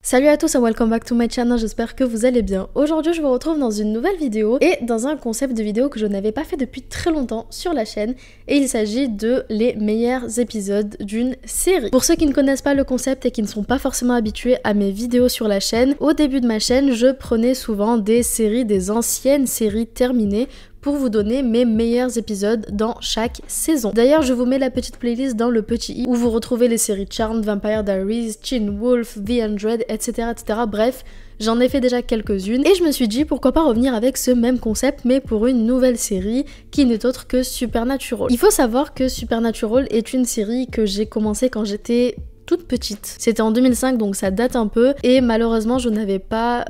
Salut à tous et welcome back to my channel, j'espère que vous allez bien. Aujourd'hui je vous retrouve dans une nouvelle vidéo et dans un concept de vidéo que je n'avais pas fait depuis très longtemps sur la chaîne et il s'agit de les meilleurs épisodes d'une série. Pour ceux qui ne connaissent pas le concept et qui ne sont pas forcément habitués à mes vidéos sur la chaîne, au début de ma chaîne je prenais souvent des séries, des anciennes séries terminées pour vous donner mes meilleurs épisodes dans chaque saison. D'ailleurs, je vous mets la petite playlist dans le petit i où vous retrouvez les séries Charmed, Vampire Diaries, Teen Wolf, The 100, etc. etc. Bref, j'en ai fait déjà quelques-unes et je me suis dit pourquoi pas revenir avec ce même concept mais pour une nouvelle série qui n'est autre que Supernatural. Il faut savoir que Supernatural est une série que j'ai commencé quand j'étais toute petite. C'était en 2005 donc ça date un peu et malheureusement je n'avais pas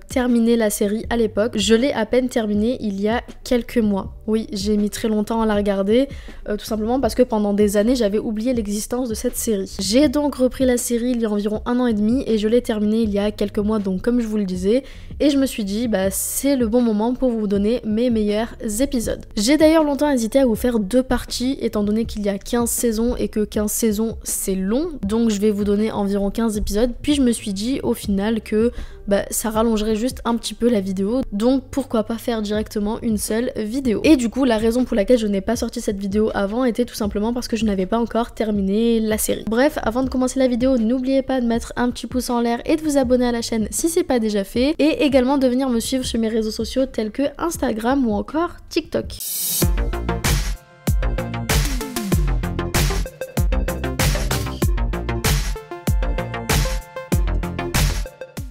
terminé la série à l'époque. Je l'ai à peine terminée il y a quelques mois. Oui, j'ai mis très longtemps à la regarder tout simplement parce que pendant des années j'avais oublié l'existence de cette série. J'ai donc repris la série il y a environ 1 an et demi et je l'ai terminée il y a quelques mois donc comme je vous le disais et je me suis dit bah c'est le bon moment pour vous donner mes meilleurs épisodes. J'ai d'ailleurs longtemps hésité à vous faire 2 parties étant donné qu'il y a 15 saisons et que 15 saisons c'est long donc je vais vous donner environ 15 épisodes puis je me suis dit au final que bah, ça rallongerait juste un petit peu la vidéo donc pourquoi pas faire directement une seule vidéo. Et du coup la raison pour laquelle je n'ai pas sorti cette vidéo avant était tout simplement parce que je n'avais pas encore terminé la série. Bref, avant de commencer la vidéo, n'oubliez pas de mettre un petit pouce en l'air et de vous abonner à la chaîne si c'est pas déjà fait et également de venir me suivre sur mes réseaux sociaux tels que Instagram ou encore TikTok.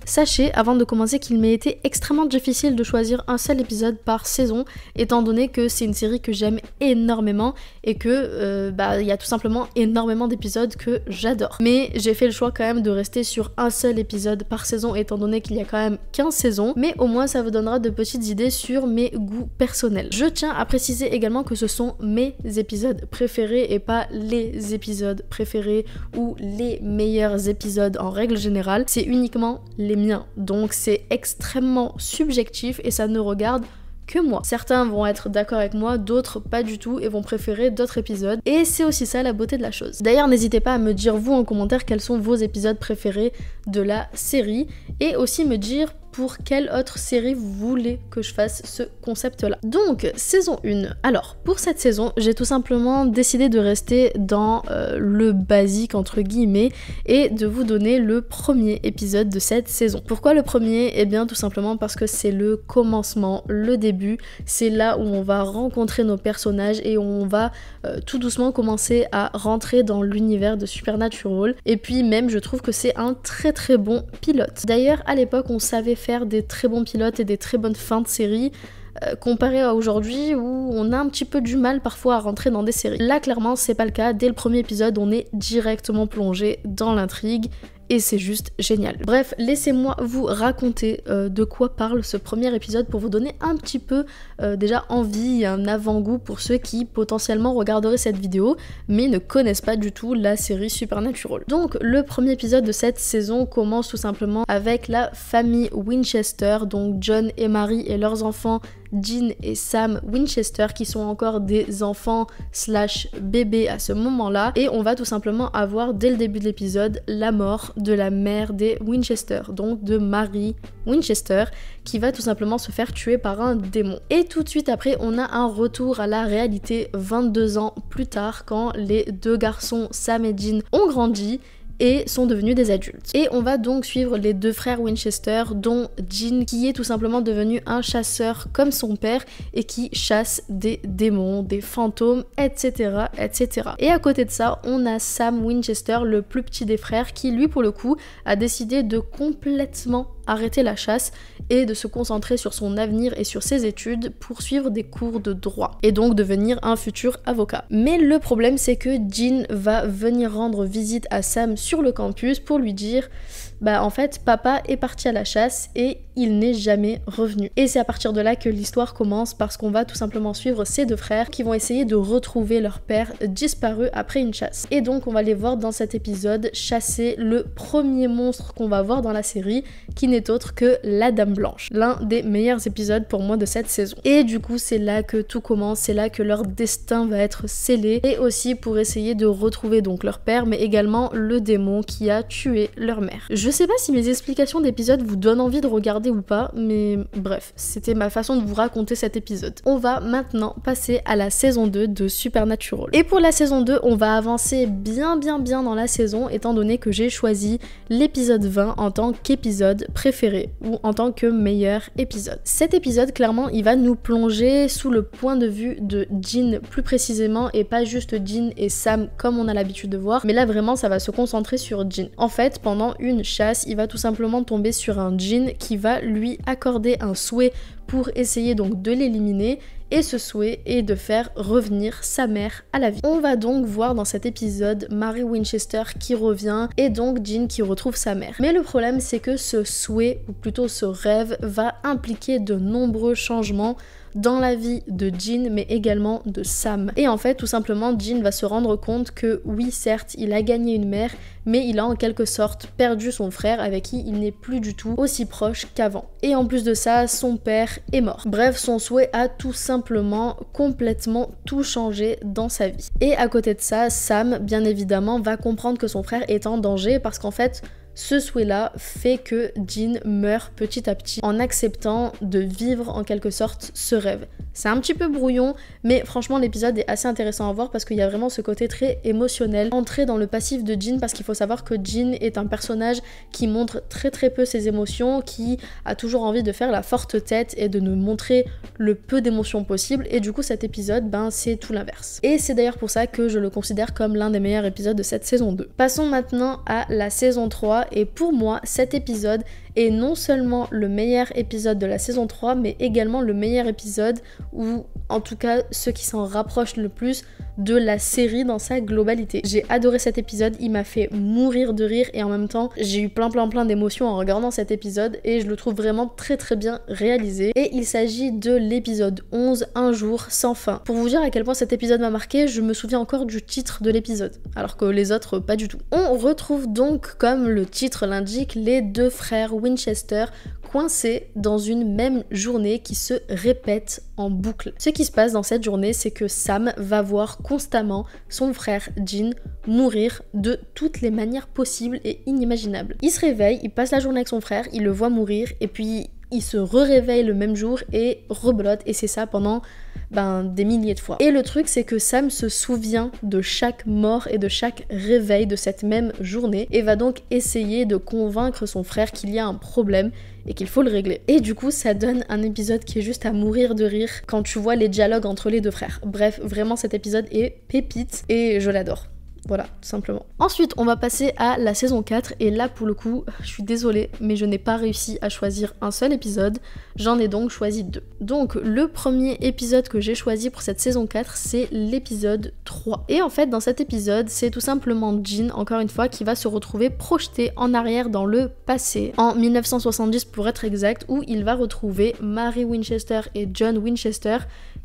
Sachez avant de commencer qu'il m'ait été extrêmement difficile de choisir un seul épisode par saison étant donné que c'est une série que j'aime énormément et que il y a tout simplement énormément d'épisodes que j'adore. Mais j'ai fait le choix quand même de rester sur un seul épisode par saison étant donné qu'il y a quand même 15 saisons mais au moins ça vous donnera de petites idées sur mes goûts personnels. Je tiens à préciser également que ce sont mes épisodes préférés et pas les épisodes préférés ou les meilleurs épisodes en règle générale, c'est uniquement les miens. Donc c'est extrêmement subjectif et ça ne regarde que moi. Certains vont être d'accord avec moi, d'autres pas du tout et vont préférer d'autres épisodes et c'est aussi ça la beauté de la chose. D'ailleurs n'hésitez pas à me dire vous en commentaire quels sont vos épisodes préférés de la série et aussi me dire pour quelle autre série vous voulez que je fasse ce concept là. Donc saison 1, alors pour cette saison j'ai tout simplement décidé de rester dans le basique entre guillemets et de vous donner le premier épisode de cette saison. Pourquoi le premier? Eh bien tout simplement parce que c'est le commencement, le début, c'est là où on va rencontrer nos personnages et où on va tout doucement commencer à rentrer dans l'univers de Supernatural et puis même je trouve que c'est un très très bon pilote. D'ailleurs à l'époque on savait faire des très bons pilotes et des très bonnes fins de série comparé à aujourd'hui où on a un petit peu du mal parfois à rentrer dans des séries. Là clairement c'est pas le cas, dès le premier épisode on est directement plongé dans l'intrigue et c'est juste génial. Bref, laissez-moi vous raconter de quoi parle ce premier épisode pour vous donner un petit peu déjà envie et un avant-goût pour ceux qui potentiellement regarderaient cette vidéo mais ne connaissent pas du tout la série Supernatural. Donc le premier épisode de cette saison commence tout simplement avec la famille Winchester, donc John et Mary et leurs enfants Dean et Sam Winchester qui sont encore des enfants slash bébés à ce moment-là et on va tout simplement avoir dès le début de l'épisode la mort de la mère des Winchester, donc de Mary Winchester qui va tout simplement se faire tuer par un démon. Et tout de suite après on a un retour à la réalité 22 ans plus tard quand les deux garçons Sam et Dean ont grandi et sont devenus des adultes. Et on va donc suivre les deux frères Winchester, dont Dean qui est tout simplement devenu un chasseur comme son père et qui chasse des démons, des fantômes, etc. etc. Et à côté de ça, on a Sam Winchester, le plus petit des frères, qui lui pour le coup a décidé de complètement arrêter la chasse et de se concentrer sur son avenir et sur ses études pour suivre des cours de droit et donc devenir un futur avocat. Mais le problème c'est que Dean va venir rendre visite à Sam sur le campus pour lui dire bah en fait papa est parti à la chasse et il n'est jamais revenu. Et c'est à partir de là que l'histoire commence parce qu'on va tout simplement suivre ces deux frères qui vont essayer de retrouver leur père disparu après une chasse. Et donc on va les voir dans cet épisode chasser le premier monstre qu'on va voir dans la série qui n'est autre que la Dame Blanche. L'un des meilleurs épisodes pour moi de cette saison. Et du coup c'est là que tout commence, c'est là que leur destin va être scellé et aussi pour essayer de retrouver donc leur père mais également le démon qui a tué leur mère. Je Je sais pas si mes explications d'épisode vous donnent envie de regarder ou pas, mais bref, c'était ma façon de vous raconter cet épisode. On va maintenant passer à la saison 2 de Supernatural. Et pour la saison 2, on va avancer bien dans la saison, étant donné que j'ai choisi l'épisode 20 en tant qu'épisode préféré, ou en tant que meilleur épisode. Cet épisode, clairement, il va nous plonger sous le point de vue de Jin plus précisément, et pas juste Jin et Sam comme on a l'habitude de voir, mais là vraiment ça va se concentrer sur Jin. En fait, pendant une chasse, il va tout simplement tomber sur un Jin qui va lui accorder un souhait pour essayer donc de l'éliminer, et ce souhait est de faire revenir sa mère à la vie. On va donc voir dans cet épisode Mary Winchester qui revient et donc Jin qui retrouve sa mère. Mais le problème c'est que ce souhait, ou plutôt ce rêve, va impliquer de nombreux changements dans la vie de Jin mais également de Sam. Et en fait tout simplement Jin va se rendre compte que oui certes il a gagné une mère mais il a en quelque sorte perdu son frère avec qui il n'est plus du tout aussi proche qu'avant. Et en plus de ça son père est mort. Bref, son souhait a tout simplement complètement tout changé dans sa vie. Et à côté de ça, Sam bien évidemment va comprendre que son frère est en danger parce qu'en fait ce souhait-là fait que Jin meurt petit à petit en acceptant de vivre en quelque sorte ce rêve. C'est un petit peu brouillon, mais franchement l'épisode est assez intéressant à voir parce qu'il y a vraiment ce côté très émotionnel, entrer dans le passif de Jin, parce qu'il faut savoir que Jin est un personnage qui montre très peu ses émotions, qui a toujours envie de faire la forte tête et de ne montrer le peu d'émotions possible, et du coup cet épisode, c'est tout l'inverse. Et c'est d'ailleurs pour ça que je le considère comme l'un des meilleurs épisodes de cette saison 2. Passons maintenant à la saison 3, et pour moi cet épisode est non seulement le meilleur épisode de la saison 3, mais également le meilleur épisode, ou en tout cas ceux qui s'en rapprochent le plus de la série dans sa globalité. J'ai adoré cet épisode, il m'a fait mourir de rire et en même temps j'ai eu plein d'émotions en regardant cet épisode et je le trouve vraiment très bien réalisé. Et il s'agit de l'épisode 11, Un jour sans fin. Pour vous dire à quel point cet épisode m'a marqué, je me souviens encore du titre de l'épisode, alors que les autres pas du tout. On retrouve donc, comme le titre l'indique, les deux frères Winchester coincés dans une même journée qui se répète en boucle. Ce qui se passe dans cette journée, c'est que Sam va voir constamment son frère Jin mourir de toutes les manières possibles et inimaginables. Il se réveille, il passe la journée avec son frère, il le voit mourir et puis il se réveille le même jour et rebelote, et c'est ça pendant des milliers de fois. Et le truc c'est que Sam se souvient de chaque mort et de chaque réveil de cette même journée et va donc essayer de convaincre son frère qu'il y a un problème et qu'il faut le régler. Et du coup ça donne un épisode qui est juste à mourir de rire quand tu vois les dialogues entre les deux frères. Bref, vraiment cet épisode est pépite et je l'adore. Voilà, tout simplement. Ensuite, on va passer à la saison 4, et là, pour le coup, je suis désolée, mais je n'ai pas réussi à choisir un seul épisode, j'en ai donc choisi 2. Donc, le premier épisode que j'ai choisi pour cette saison 4, c'est l'épisode 3. Et en fait, dans cet épisode, c'est tout simplement Jin, encore une fois, qui va se retrouver projeté en arrière dans le passé, en 1970 pour être exact, où il va retrouver Mary Winchester et John Winchester,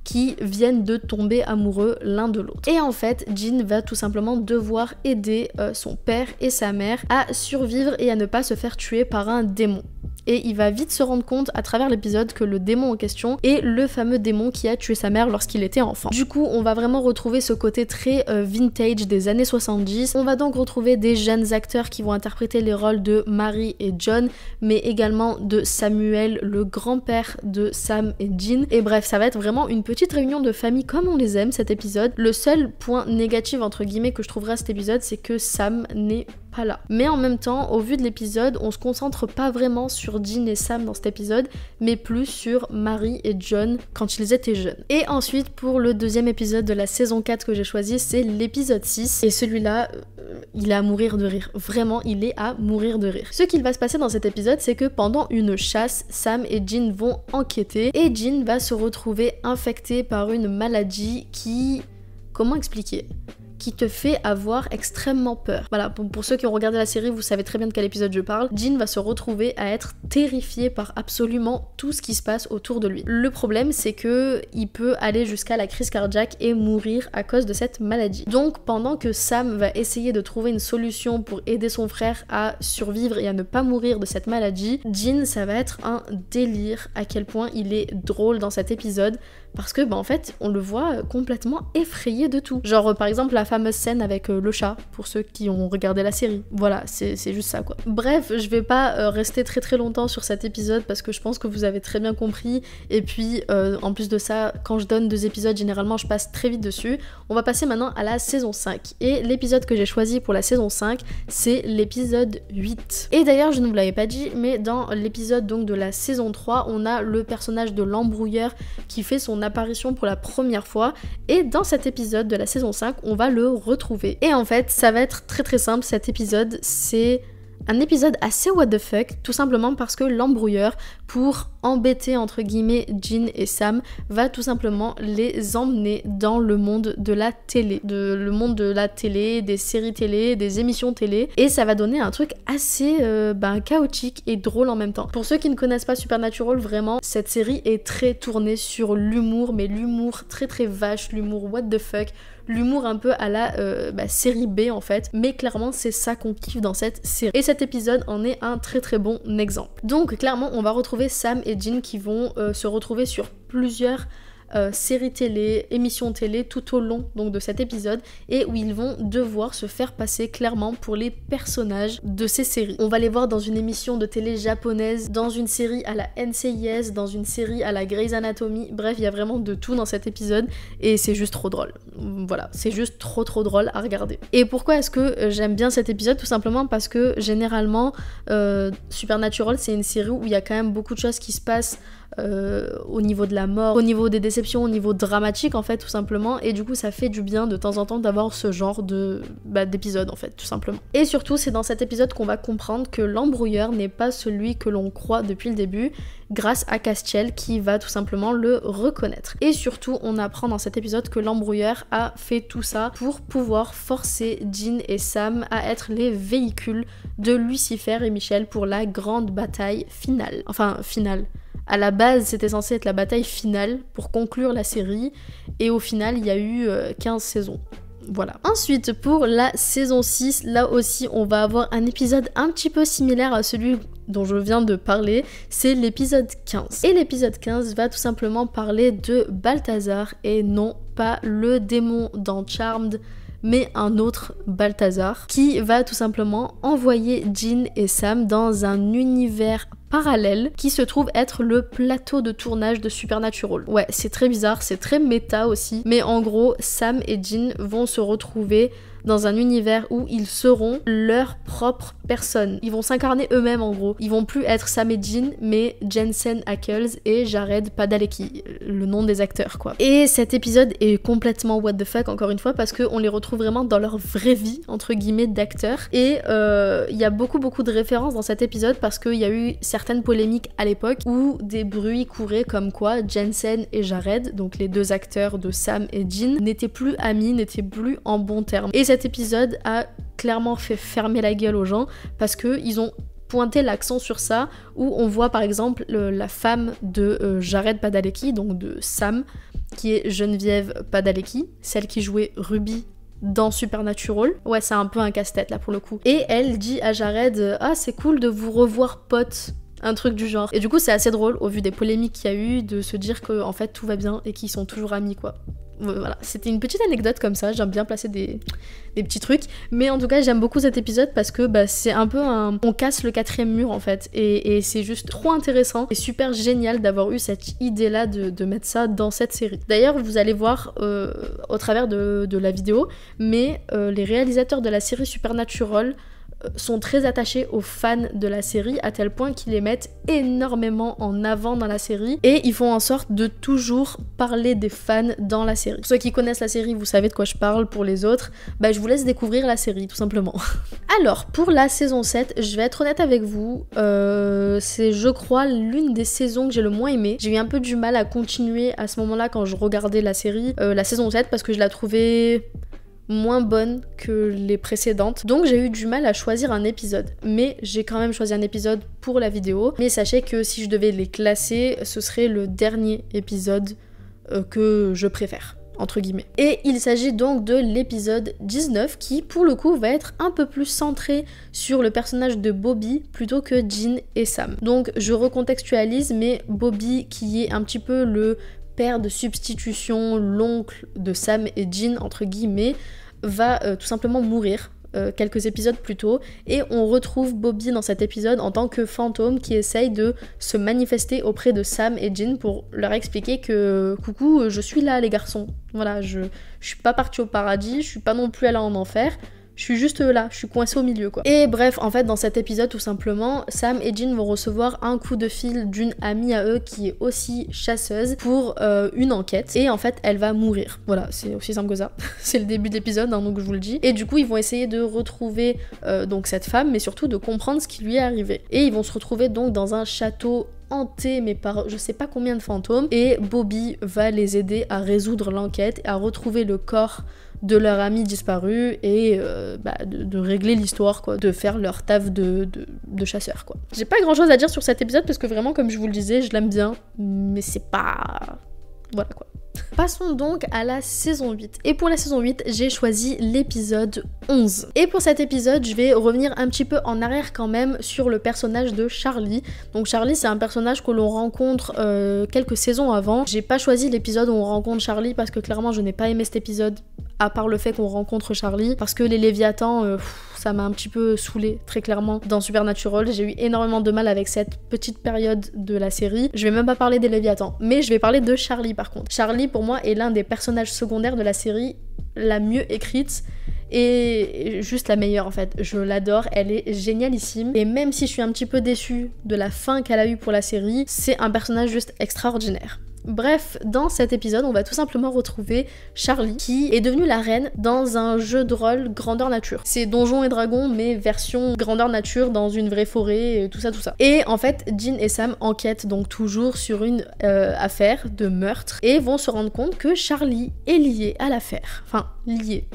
qui viennent de tomber amoureux l'un de l'autre. Et en fait, Jin va tout simplement devoir aider son père et sa mère à survivre et à ne pas se faire tuer par un démon. Et il va vite se rendre compte à travers l'épisode que le démon en question est le fameux démon qui a tué sa mère lorsqu'il était enfant. Du coup, on va vraiment retrouver ce côté très vintage des années 70. On va donc retrouver des jeunes acteurs qui vont interpréter les rôles de Mary et John, mais également de Samuel, le grand-père de Sam et Jin. Et bref, ça va être vraiment une petite réunion de famille comme on les aime cet épisode. Le seul point négatif entre guillemets que je trouverai à cet épisode, c'est que Sam n'est pas là. Mais en même temps, au vu de l'épisode, on se concentre pas vraiment sur Jin et Sam dans cet épisode, mais plus sur Mary et John quand ils étaient jeunes. Et ensuite, pour le deuxième épisode de la saison 4 que j'ai choisi, c'est l'épisode 6. Et celui-là, il est à mourir de rire. Vraiment, il est à mourir de rire. Ce qu'il va se passer dans cet épisode, c'est que pendant une chasse, Sam et Jin vont enquêter, et Jin va se retrouver infecté par une maladie qui... Comment expliquer ? Qui te fait avoir extrêmement peur. Voilà, pour ceux qui ont regardé la série, vous savez très bien de quel épisode je parle. Jin va se retrouver à être terrifié par absolument tout ce qui se passe autour de lui. Le problème, c'est que il peut aller jusqu'à la crise cardiaque et mourir à cause de cette maladie. Donc, pendant que Sam va essayer de trouver une solution pour aider son frère à survivre et à ne pas mourir de cette maladie, Jin, ça va être un délire à quel point il est drôle dans cet épisode, parce que en fait on le voit complètement effrayé de tout. Genre par exemple la fameuse scène avec le chat, pour ceux qui ont regardé la série. Voilà, c'est juste ça quoi. Bref, je vais pas rester très longtemps sur cet épisode parce que je pense que vous avez très bien compris, et puis en plus de ça, quand je donne 2 épisodes, généralement je passe très vite dessus. On va passer maintenant à la saison 5, et l'épisode que j'ai choisi pour la saison 5, c'est l'épisode 8. Et d'ailleurs je ne vous l'avais pas dit, mais dans l'épisode donc de la saison 3, on a le personnage de l'embrouilleur qui fait son apparition pour la première fois, et dans cet épisode de la saison 5, on va le retrouver. Et en fait, ça va être très simple, cet épisode, c'est un épisode assez what the fuck, tout simplement parce que l'embrouilleur, pour embêter entre guillemets Jin et Sam, va tout simplement les emmener dans le monde de la télé, des séries télé, des émissions télé, et ça va donner un truc assez chaotique et drôle en même temps. Pour ceux qui ne connaissent pas Supernatural, vraiment, cette série est très tournée sur l'humour, mais l'humour très vache, l'humour what the fuck, l'humour un peu à la série B en fait, mais clairement c'est ça qu'on kiffe dans cette série. Et cet épisode en est un très bon exemple. Donc clairement on va retrouver Sam et Jin qui vont se retrouver sur plusieurs séries télé, émissions télé tout au long donc de cet épisode, et où ils vont devoir se faire passer clairement pour les personnages de ces séries. On va les voir dans une émission de télé japonaise, dans une série à la NCIS, dans une série à la Grey's Anatomy, bref il y a vraiment de tout dans cet épisode et c'est juste trop drôle. Voilà, c'est juste trop drôle à regarder. Et pourquoi est-ce que j'aime bien cet épisode? Tout simplement parce que généralement Supernatural c'est une série où il y a quand même beaucoup de choses qui se passent au niveau de la mort, au niveau des déceptions, au niveau dramatique en fait tout simplement, et du coup ça fait du bien de temps en temps d'avoir ce genre d'épisode en fait tout simplement. Et surtout c'est dans cet épisode qu'on va comprendre que l'embrouilleur n'est pas celui que l'on croit depuis le début, grâce à Castiel qui va tout simplement le reconnaître. Et surtout on apprend dans cet épisode que l'embrouilleur a fait tout ça pour pouvoir forcer Jin et Sam à être les véhicules de Lucifer et Michel pour la grande bataille finale. Enfin finale. À la base, c'était censé être la bataille finale pour conclure la série, et au final, il y a eu 15 saisons. Voilà. Ensuite, pour la saison 6, là aussi, on va avoir un épisode un petit peu similaire à celui dont je viens de parler, c'est l'épisode 15. Et l'épisode 15 va tout simplement parler de Balthazar, et non pas le démon dans Charmed, mais un autre Balthazar, qui va tout simplement envoyer Jin et Sam dans un univers parallèle qui se trouve être le plateau de tournage de Supernatural. Ouais, c'est très bizarre, c'est très méta aussi, mais en gros, Sam et Jin vont se retrouver dans un univers où ils seront leur propre personne. Ils vont s'incarner eux-mêmes en gros. Ils vont plus être Sam et Jin, mais Jensen Ackles et Jared Padalecki, le nom des acteurs quoi. Et cet épisode est complètement what the fuck encore une fois parce qu'on les retrouve vraiment dans leur vraie vie entre guillemets d'acteurs. Et il y a beaucoup de références dans cet épisode parce qu'il y a eu certaines polémiques à l'époque où des bruits couraient comme quoi Jensen et Jared, donc les deux acteurs de Sam et Jin, n'étaient plus amis, n'étaient plus en bons termes. Et cet épisode a clairement fait fermer la gueule aux gens parce qu'ils ont pointé l'accent sur ça, où on voit par exemple la femme de Jared Padalecki, donc de Sam, qui est Geneviève Padalecki, celle qui jouait Ruby dans Supernatural. Ouais, c'est un peu un casse-tête là pour le coup. Et elle dit à Jared « Ah, c'est cool de vous revoir pote », un truc du genre. Et du coup, c'est assez drôle, au vu des polémiques qu'il y a eu, de se dire que en fait tout va bien et qu'ils sont toujours amis quoi. Voilà, c'était une petite anecdote comme ça, j'aime bien placer des petits trucs, mais en tout cas j'aime beaucoup cet épisode parce que c'est un peu on casse le 4e mur en fait, et c'est juste trop intéressant et super génial d'avoir eu cette idée là de mettre ça dans cette série. D'ailleurs vous allez voir au travers de la vidéo, mais les réalisateurs de la série Supernatural sont très attachés aux fans de la série à tel point qu'ils les mettent énormément en avant dans la série et ils font en sorte de toujours parler des fans dans la série. Pour ceux qui connaissent la série, vous savez de quoi je parle. Pour les autres, je vous laisse découvrir la série tout simplement. Alors pour la saison 7, je vais être honnête avec vous, c'est je crois l'une des saisons que j'ai le moins aimée. J'ai eu un peu du mal à continuer à ce moment-là quand je regardais la série, la saison 7, parce que je la trouvais moins bonne que les précédentes, donc j'ai eu du mal à choisir un épisode, mais j'ai quand même choisi un épisode pour la vidéo. Mais sachez que si je devais les classer, ce serait le dernier épisode que je préfère entre guillemets. Et il s'agit donc de l'épisode 19 qui pour le coup va être un peu plus centré sur le personnage de Bobby plutôt que Jin et Sam. Donc je recontextualise, mais Bobby qui est un petit peu le père de substitution, l'oncle de Sam et Jean, entre guillemets, va tout simplement mourir quelques épisodes plus tôt, et on retrouve Bobby dans cet épisode en tant que fantôme qui essaye de se manifester auprès de Sam et Jean pour leur expliquer que coucou, je suis là les garçons, voilà, je suis pas partie au paradis, je suis pas non plus allée en enfer, je suis juste là, je suis coincée au milieu quoi. Et bref, en fait dans cet épisode tout simplement, Sam et Jean vont recevoir un coup de fil d'une amie à eux qui est aussi chasseuse pour une enquête, et en fait elle va mourir. Voilà, c'est aussi simple que ça. C'est le début de l'épisode hein, donc je vous le dis. Et du coup ils vont essayer de retrouver donc cette femme, mais surtout de comprendre ce qui lui est arrivé. Et ils vont se retrouver donc dans un château hanté mais par je sais pas combien de fantômes, et Bobby va les aider à résoudre l'enquête, à retrouver le corps de leur ami disparu et de régler l'histoire quoi, de faire leur taf de chasseur quoi. J'ai pas grand chose à dire sur cet épisode parce que vraiment comme je vous le disais, je l'aime bien, mais c'est pas... voilà quoi. Passons donc à la saison 8. Et pour la saison 8, j'ai choisi l'épisode 11. Et pour cet épisode, je vais revenir un petit peu en arrière quand même sur le personnage de Charlie. Donc Charlie, c'est un personnage que l'on rencontre quelques saisons avant. J'ai pas choisi l'épisode où on rencontre Charlie parce que clairement je n'ai pas aimé cet épisode, à part le fait qu'on rencontre Charlie, parce que les Léviathans, ça m'a un petit peu saoulée, très clairement, dans Supernatural. J'ai eu énormément de mal avec cette petite période de la série. Je vais même pas parler des Léviathans, mais je vais parler de Charlie par contre. Charlie, pour moi, est l'un des personnages secondaires de la série la mieux écrite et juste la meilleure en fait. Je l'adore, elle est génialissime, et même si je suis un petit peu déçue de la fin qu'elle a eue pour la série, c'est un personnage juste extraordinaire. Bref, dans cet épisode, on va tout simplement retrouver Charlie, qui est devenue la reine dans un jeu de rôle grandeur nature. C'est Donjons et Dragons, mais version grandeur nature dans une vraie forêt, et tout ça. Et en fait, Jean et Sam enquêtent donc toujours sur une affaire de meurtre, et vont se rendre compte que Charlie est liée à l'affaire. Enfin, liée.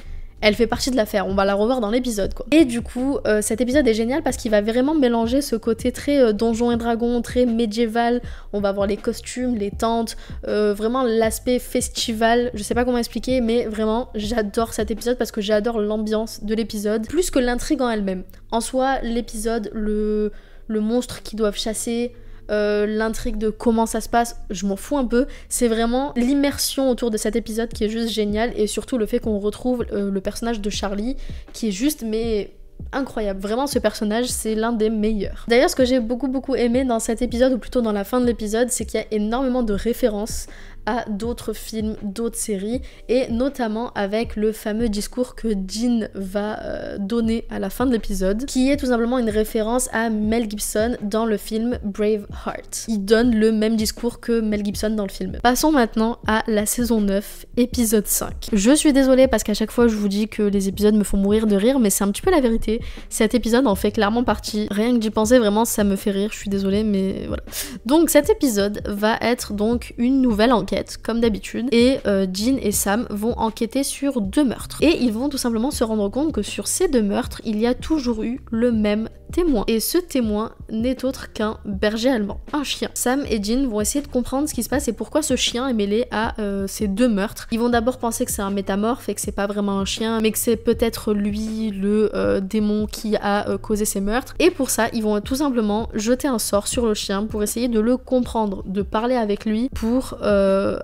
Elle fait partie de l'affaire, on va la revoir dans l'épisode quoi. Et du coup, cet épisode est génial parce qu'il va vraiment mélanger ce côté très Donjons et Dragons, très médiéval. On va voir les costumes, les tentes, vraiment l'aspect festival. Je sais pas comment expliquer, mais vraiment, j'adore cet épisode parce que j'adore l'ambiance de l'épisode, plus que l'intrigue en elle-même. En soi, l'épisode, le monstre qu'ils doivent chasser, l'intrigue de comment ça se passe, je m'en fous un peu. C'est vraiment l'immersion autour de cet épisode qui est juste génial, et surtout le fait qu'on retrouve le personnage de Charlie qui est juste mais incroyable. Vraiment, ce personnage, c'est l'un des meilleurs. D'ailleurs, ce que j'ai beaucoup aimé dans cet épisode, ou plutôt dans la fin de l'épisode, c'est qu'il y a énormément de références à d'autres films, d'autres séries, et notamment avec le fameux discours que Jean va donner à la fin de l'épisode, qui est tout simplement une référence à Mel Gibson dans le film Braveheart. Il donne le même discours que Mel Gibson dans le film. Passons maintenant à la saison 9, épisode 5. Je suis désolée parce qu'à chaque fois je vous dis que les épisodes me font mourir de rire, mais c'est un petit peu la vérité. Cet épisode en fait clairement partie. Rien que d'y penser, vraiment ça me fait rire, je suis désolée, mais voilà. Donc cet épisode va être donc une nouvelle enquête, comme d'habitude, et Jean et Sam vont enquêter sur 2 meurtres. Et ils vont tout simplement se rendre compte que sur ces 2 meurtres, il y a toujours eu le même témoin. Et ce témoin n'est autre qu'un berger allemand, un chien. Sam et Jean vont essayer de comprendre ce qui se passe et pourquoi ce chien est mêlé à ces 2 meurtres. Ils vont d'abord penser que c'est un métamorphe et que c'est pas vraiment un chien, mais que c'est peut-être lui, le démon qui a causé ces meurtres. Et pour ça, ils vont tout simplement jeter un sort sur le chien pour essayer de le comprendre, de parler avec lui pour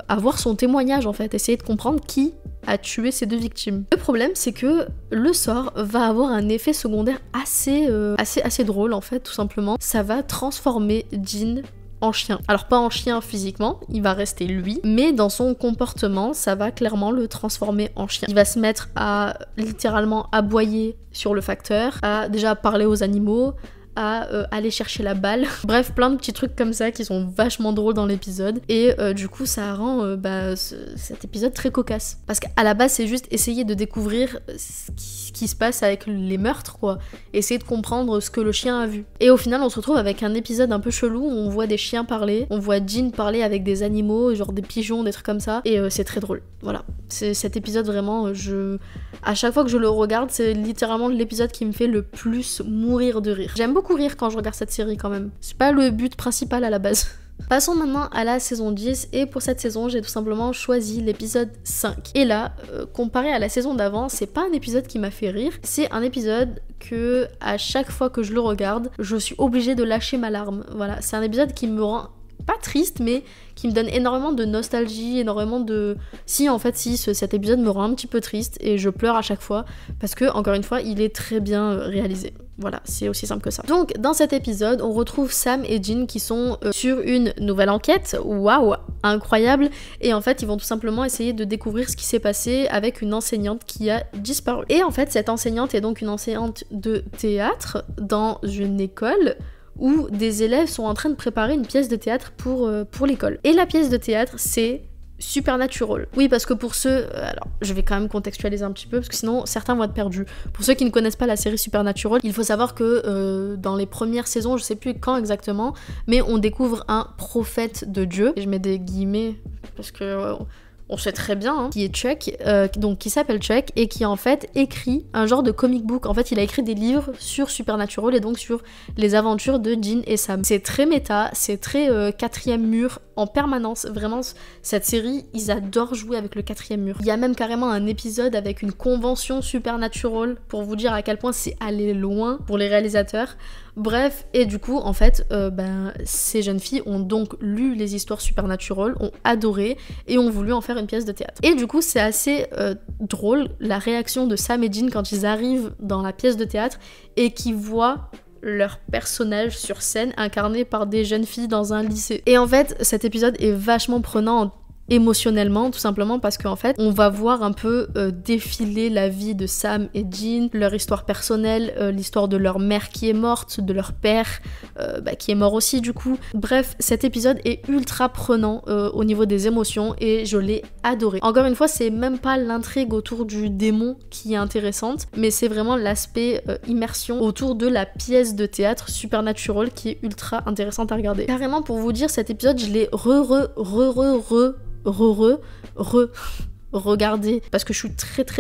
avoir son témoignage en fait, essayer de comprendre qui a tué ces 2 victimes. Le problème, c'est que le sort va avoir un effet secondaire assez drôle en fait, tout simplement. Ça va transformer Jean en chien. Alors pas en chien physiquement, il va rester lui, mais dans son comportement, ça va clairement le transformer en chien. Il va se mettre à littéralement aboyer sur le facteur, à déjà parler aux animaux, à aller chercher la balle. Bref, plein de petits trucs comme ça qui sont vachement drôles dans l'épisode, et du coup ça rend cet épisode très cocasse. Parce qu'à la base c'est juste essayer de découvrir ce qui se passe avec les meurtres quoi, essayer de comprendre ce que le chien a vu. Et au final on se retrouve avec un épisode un peu chelou où on voit des chiens parler, on voit Jean parler avec des animaux, genre des pigeons, des trucs comme ça, et c'est très drôle. Voilà, c'est cet épisode vraiment, à chaque fois que je le regarde, c'est littéralement l'épisode qui me fait le plus mourir de rire. J'aime beaucoup rire quand je regarde cette série quand même. C'est pas le but principal à la base. Passons maintenant à la saison 10, et pour cette saison j'ai tout simplement choisi l'épisode 5. Et là, comparé à la saison d'avant, c'est pas un épisode qui m'a fait rire, c'est un épisode que à chaque fois que je le regarde, je suis obligée de lâcher ma larme. Voilà, c'est un épisode qui me rend pas triste, mais qui me donne énormément de nostalgie, énormément de... Si, en fait, cet épisode me rend un petit peu triste et je pleure à chaque fois parce que, encore une fois, il est très bien réalisé. Voilà, c'est aussi simple que ça. Donc, dans cet épisode, on retrouve Sam et Jin qui sont sur une nouvelle enquête. Waouh, incroyable. Et en fait, ils vont tout simplement essayer de découvrir ce qui s'est passé avec une enseignante qui a disparu. Et en fait, cette enseignante est donc une enseignante de théâtre dans une école où des élèves sont en train de préparer une pièce de théâtre pour l'école. Et la pièce de théâtre, c'est Supernatural. Oui, parce que pour ceux... alors, je vais quand même contextualiser un petit peu, parce que sinon, certains vont être perdus. Pour ceux qui ne connaissent pas la série Supernatural, il faut savoir que dans les premières saisons, je sais plus quand exactement, mais on découvre un prophète de Dieu. Et je mets des guillemets, parce que... on sait très bien, hein, qui est Chuck, donc qui s'appelle Chuck, et qui en fait écrit un genre de comic book. En fait, il a écrit des livres sur Supernatural et donc sur les aventures de Jin et Sam. C'est très méta, c'est très quatrième mur en permanence. Vraiment, cette série, ils adorent jouer avec le quatrième mur. Il y a même carrément un épisode avec une convention Supernatural pour vous dire à quel point c'est allé loin pour les réalisateurs. Bref, et du coup, en fait, ces jeunes filles ont donc lu les histoires Supernatural, ont adoré et ont voulu en faire une pièce de théâtre. Et du coup, c'est assez drôle la réaction de Sam et Jin quand ils arrivent dans la pièce de théâtre et qu'ils voient leur personnage sur scène incarné par des jeunes filles dans un lycée. Et en fait, cet épisode est vachement prenant émotionnellement, tout simplement parce qu'en fait on va voir un peu défiler la vie de Sam et Jin, leur histoire personnelle, l'histoire de leur mère qui est morte, de leur père qui est mort aussi du coup. Bref, cet épisode est ultra prenant au niveau des émotions et je l'ai adoré. Encore une fois, c'est même pas l'intrigue autour du démon qui est intéressante, mais c'est vraiment l'aspect immersion autour de la pièce de théâtre Supernatural qui est ultra intéressante à regarder. Carrément, pour vous dire, cet épisode je l'ai regardé parce que je suis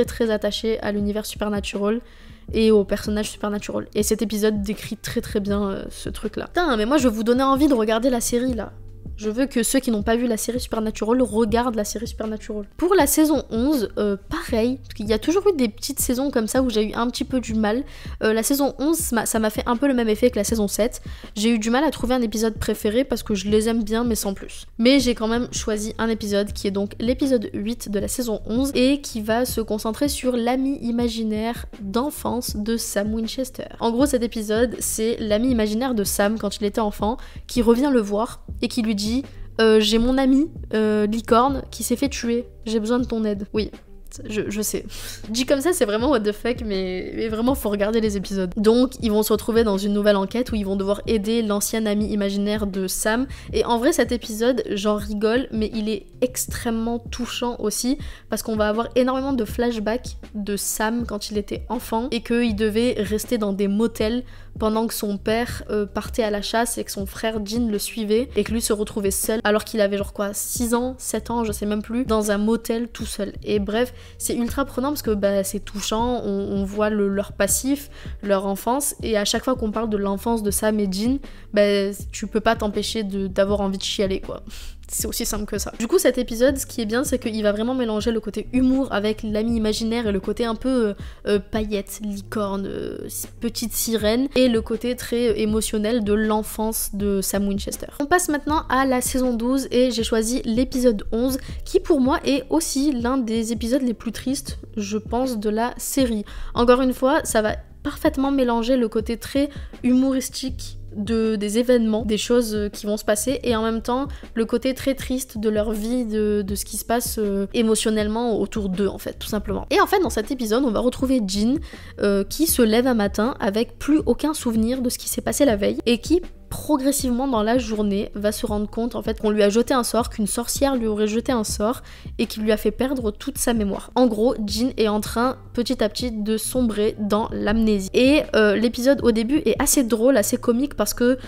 très attachée à l'univers Supernatural et au personnage Supernatural. Et cet épisode décrit très bien ce truc là. Putain, mais moi je vais vous donner envie de regarder la série là. Je veux que ceux qui n'ont pas vu la série Supernatural regardent la série Supernatural. Pour la saison 11, pareil, parce qu'il y a toujours eu des petites saisons comme ça où j'ai eu un petit peu du mal. La saison 11, ça m'a fait un peu le même effet que la saison 7. J'ai eu du mal à trouver un épisode préféré parce que je les aime bien mais sans plus. Mais j'ai quand même choisi un épisode qui est donc l'épisode 8 de la saison 11 et qui va se concentrer sur l'ami imaginaire d'enfance de Sam Winchester. En gros, cet épisode, c'est l'ami imaginaire de Sam quand il était enfant qui revient le voir et qui lui dit j'ai mon ami licorne qui s'est fait tuer, j'ai besoin de ton aide. Oui, je sais. Dit comme ça, c'est vraiment what the fuck, mais vraiment faut regarder les épisodes. Donc ils vont se retrouver dans une nouvelle enquête où ils vont devoir aider l'ancien ami imaginaire de Sam. Et en vrai, cet épisode, j'en rigole, mais il est extrêmement touchant aussi parce qu'on va avoir énormément de flashbacks de Sam quand il était enfant et qu'il devait rester dans des motels pendant que son père partait à la chasse et que son frère Jin le suivait et que lui se retrouvait seul alors qu'il avait genre quoi 6 ans, 7 ans, je sais même plus, dans un motel tout seul. Et bref, c'est ultra prenant parce que c'est touchant, on voit leur passif, leur enfance, et à chaque fois qu'on parle de l'enfance de Sam et Jin, tu peux pas t'empêcher d'avoir envie de chialer quoi. C'est aussi simple que ça. Du coup, cet épisode, ce qui est bien, c'est qu'il va vraiment mélanger le côté humour avec l'ami imaginaire et le côté un peu paillettes, licorne, petite sirène, et le côté très émotionnel de l'enfance de Sam Winchester. On passe maintenant à la saison 12 et j'ai choisi l'épisode 11 qui pour moi est aussi l'un des épisodes les plus tristes, je pense, de la série. Encore une fois, ça va parfaitement mélanger le côté très humoristique des événements, des choses qui vont se passer, et en même temps le côté très triste de leur vie, de ce qui se passe émotionnellement autour d'eux en fait, tout simplement. Et en fait dans cet épisode on va retrouver Jin qui se lève un matin avec plus aucun souvenir de ce qui s'est passé la veille et qui progressivement dans la journée va se rendre compte en fait qu'on lui a jeté un sort, qu'une sorcière lui aurait jeté un sort et qui lui a fait perdre toute sa mémoire. En gros, Jin est en train petit à petit de sombrer dans l'amnésie. Et l'épisode au début est assez drôle, assez comique parce que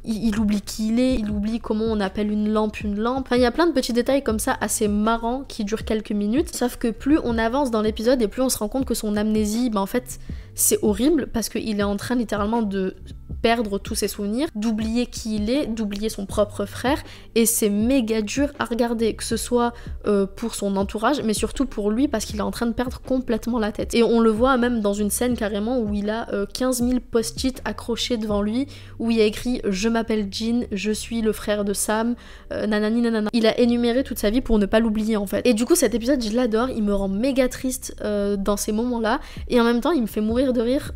il oublie qui il est, il oublie comment on appelle une lampe. Enfin, il y a plein de petits détails comme ça assez marrants qui durent quelques minutes. Sauf que plus on avance dans l'épisode et plus on se rend compte que son amnésie, en fait, c'est horrible parce qu'il est en train littéralement de perdre tous ses souvenirs, d'oublier qui il est, d'oublier son propre frère, et c'est méga dur à regarder, que ce soit pour son entourage, mais surtout pour lui, parce qu'il est en train de perdre complètement la tête. Et on le voit même dans une scène carrément où il a 15 000 post-it accrochés devant lui, où il y a écrit « Je m'appelle Jin, je suis le frère de Sam, nanani nanana ». Il a énuméré toute sa vie pour ne pas l'oublier en fait. Et du coup cet épisode je l'adore, il me rend méga triste dans ces moments-là, et en même temps il me fait mourir de rire,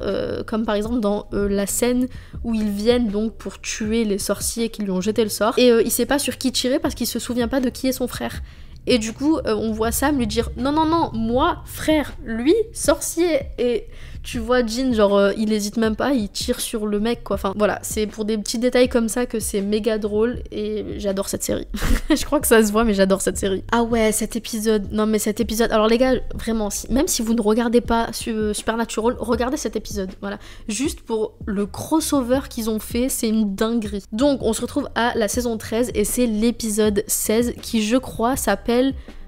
comme par exemple dans la scène où ils viennent donc pour tuer les sorciers qui lui ont jeté le sort, et il sait pas sur qui tirer parce qu'il se souvient pas de qui est son frère. Et du coup, on voit Sam lui dire « Non, non, non, moi, frère, lui, sorcier !» Et tu vois Jin, genre, il hésite même pas, il tire sur le mec, quoi. Enfin, voilà, c'est pour des petits détails comme ça que c'est méga drôle, et j'adore cette série. Je crois que ça se voit, mais j'adore cette série. Ah ouais, cet épisode, non mais cet épisode... Alors les gars, vraiment, même si vous ne regardez pas Supernatural, regardez cet épisode, voilà. Juste pour le crossover qu'ils ont fait, c'est une dinguerie. Donc, on se retrouve à la saison 13, et c'est l'épisode 16, qui, je crois, s'appelle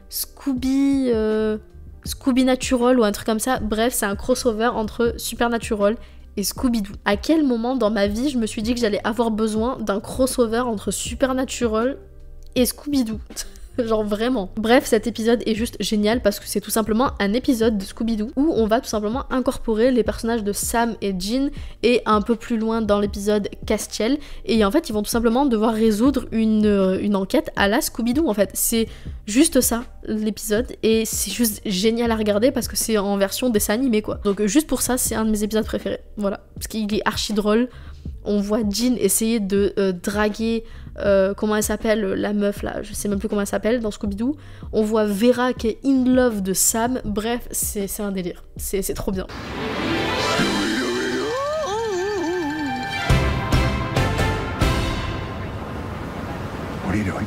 Scooby Natural ou un truc comme ça. Bref, c'est un crossover entre Supernatural et Scooby-Doo. À quel moment dans ma vie je me suis dit que j'allais avoir besoin d'un crossover entre Supernatural et Scooby-Doo? Genre vraiment. Bref, cet épisode est juste génial parce que c'est tout simplement un épisode de Scooby-Doo où on va tout simplement incorporer les personnages de Sam et Jin, et un peu plus loin dans l'épisode Castiel, et en fait ils vont tout simplement devoir résoudre une enquête à la Scooby-Doo en fait. C'est juste ça l'épisode, et c'est juste génial à regarder parce que c'est en version dessin animé quoi. Donc juste pour ça c'est un de mes épisodes préférés, voilà, parce qu'il est archi drôle. On voit Jin essayer de draguer, comment elle s'appelle, la meuf là, je sais même plus comment elle s'appelle dans Scooby-Doo. On voit Vera qui est in love de Sam. Bref, c'est un délire. C'est trop bien. What are you doing?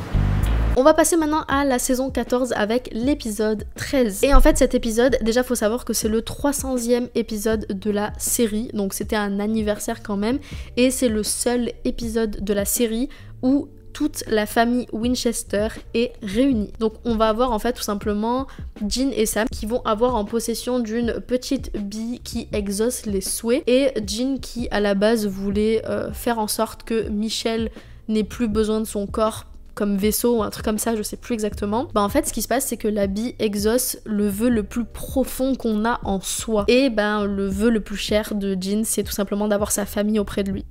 On va passer maintenant à la saison 14 avec l'épisode 13. Et en fait cet épisode, déjà faut savoir que c'est le 300e épisode de la série, donc c'était un anniversaire quand même, et c'est le seul épisode de la série où toute la famille Winchester est réunie. Donc on va avoir en fait tout simplement Jin et Sam qui vont avoir en possession d'une petite bille qui exauce les souhaits, et Jin qui à la base voulait faire en sorte que Michelle n'ait plus besoin de son corps comme vaisseau ou un truc comme ça, je sais plus exactement. Bah en fait ce qui se passe c'est que la bille exauce le vœu le plus profond qu'on a en soi. Et ben le vœu le plus cher de Jin c'est tout simplement d'avoir sa famille auprès de lui.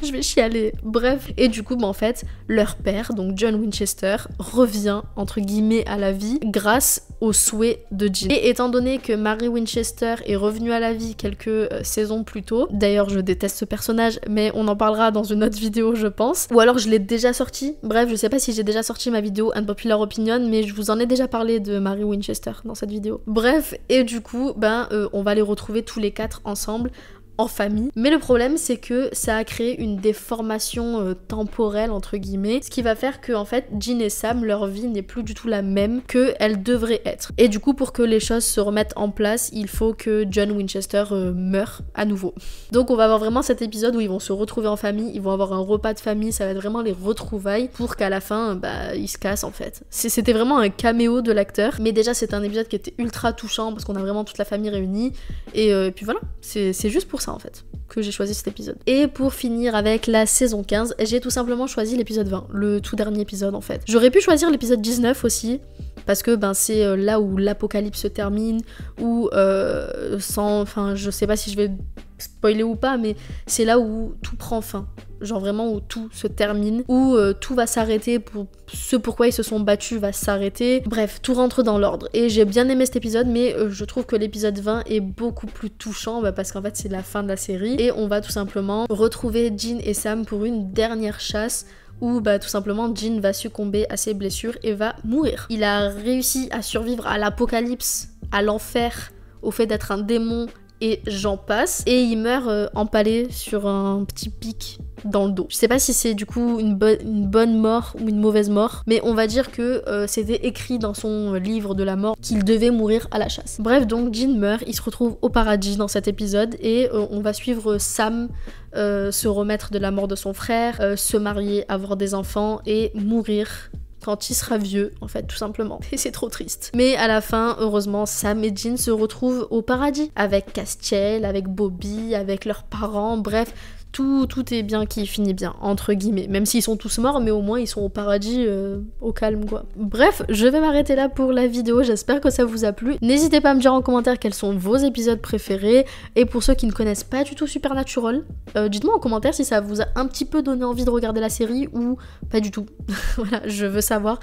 Je vais chialer. Bref. Et du coup, bah, en fait, leur père, donc John Winchester, revient, entre guillemets, à la vie grâce au souhait de Jin. Et étant donné que Mary Winchester est revenue à la vie quelques saisons plus tôt, d'ailleurs, je déteste ce personnage, mais on en parlera dans une autre vidéo, je pense. Ou alors, je l'ai déjà sorti. Bref, je sais pas si j'ai déjà sorti ma vidéo Unpopular Opinion, mais je vous en ai déjà parlé de Mary Winchester dans cette vidéo. Bref, et du coup, ben, on va les retrouver tous les 4 ensemble, en famille. Mais le problème c'est que ça a créé une déformation temporelle entre guillemets, ce qui va faire que en fait Jin et Sam, leur vie n'est plus du tout la même qu'elle devrait être. Et du coup pour que les choses se remettent en place, il faut que John Winchester meure à nouveau. Donc on va avoir vraiment cet épisode où ils vont se retrouver en famille, ils vont avoir un repas de famille, ça va être vraiment les retrouvailles pour qu'à la fin bah ils se cassent en fait. C'était vraiment un caméo de l'acteur, mais déjà c'est un épisode qui était ultra touchant parce qu'on a vraiment toute la famille réunie, et puis voilà, c'est juste pour ça en fait que j'ai choisi cet épisode. Et pour finir avec la saison 15, j'ai tout simplement choisi l'épisode 20, le tout dernier épisode en fait. J'aurais pu choisir l'épisode 19 aussi, parce que ben c'est là où l'apocalypse se termine, où enfin je sais pas si je vais spoiler ou pas, mais c'est là où tout prend fin. Genre vraiment où tout se termine, où tout va s'arrêter, pour ce pourquoi ils se sont battus va s'arrêter. Bref, tout rentre dans l'ordre. Et j'ai bien aimé cet épisode, mais je trouve que l'épisode 20 est beaucoup plus touchant, parce qu'en fait c'est la fin de la série, et on va tout simplement retrouver Jin et Sam pour une dernière chasse, où tout simplement Jin va succomber à ses blessures et va mourir. Il a réussi à survivre à l'apocalypse, à l'enfer, au fait d'être un démon, et j'en passe, et il meurt empalé sur un petit pic dans le dos. Je sais pas si c'est du coup une bonne mort ou une mauvaise mort, mais on va dire que c'était écrit dans son livre de la mort qu'il devait mourir à la chasse. Bref, donc Jin meurt, il se retrouve au paradis dans cet épisode, et on va suivre Sam se remettre de la mort de son frère, se marier, avoir des enfants et mourir quand il sera vieux, en fait, tout simplement. Et c'est trop triste. Mais à la fin, heureusement, Sam et Jin se retrouvent au paradis, avec Castiel, avec Bobby, avec leurs parents, bref, tout est bien qui finit bien, entre guillemets. Même s'ils sont tous morts, mais au moins ils sont au paradis, au calme quoi. Bref, je vais m'arrêter là pour la vidéo, j'espère que ça vous a plu. N'hésitez pas à me dire en commentaire quels sont vos épisodes préférés, et pour ceux qui ne connaissent pas du tout Supernatural, dites-moi en commentaire si ça vous a un petit peu donné envie de regarder la série ou pas du tout. Voilà, je veux savoir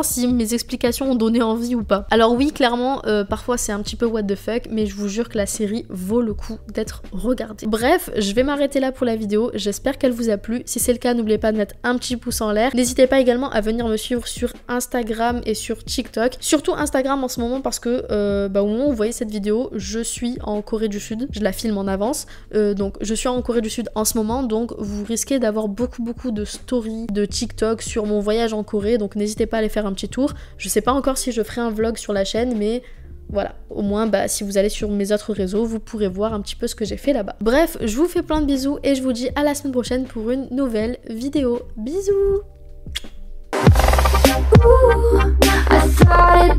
si mes explications ont donné envie ou pas. Alors oui, clairement, parfois c'est un petit peu what the fuck, mais je vous jure que la série vaut le coup d'être regardée. Bref, je vais m'arrêter là pour la vidéo, j'espère qu'elle vous a plu. Si c'est le cas, n'oubliez pas de mettre un petit pouce en l'air. N'hésitez pas également à venir me suivre sur Instagram et sur TikTok. Surtout Instagram en ce moment parce que au moment où vous voyez cette vidéo, je suis en Corée du Sud. Je la filme en avance. Donc je suis en Corée du Sud en ce moment, donc vous risquez d'avoir beaucoup de stories de TikTok sur mon voyage en Corée, donc n'hésitez pas à aller faire un petit tour. Je sais pas encore si je ferai un vlog sur la chaîne, mais voilà, au moins si vous allez sur mes autres réseaux, vous pourrez voir un petit peu ce que j'ai fait là-bas. Bref, je vous fais plein de bisous et je vous dis à la semaine prochaine pour une nouvelle vidéo. Bisous. Ooh, I thought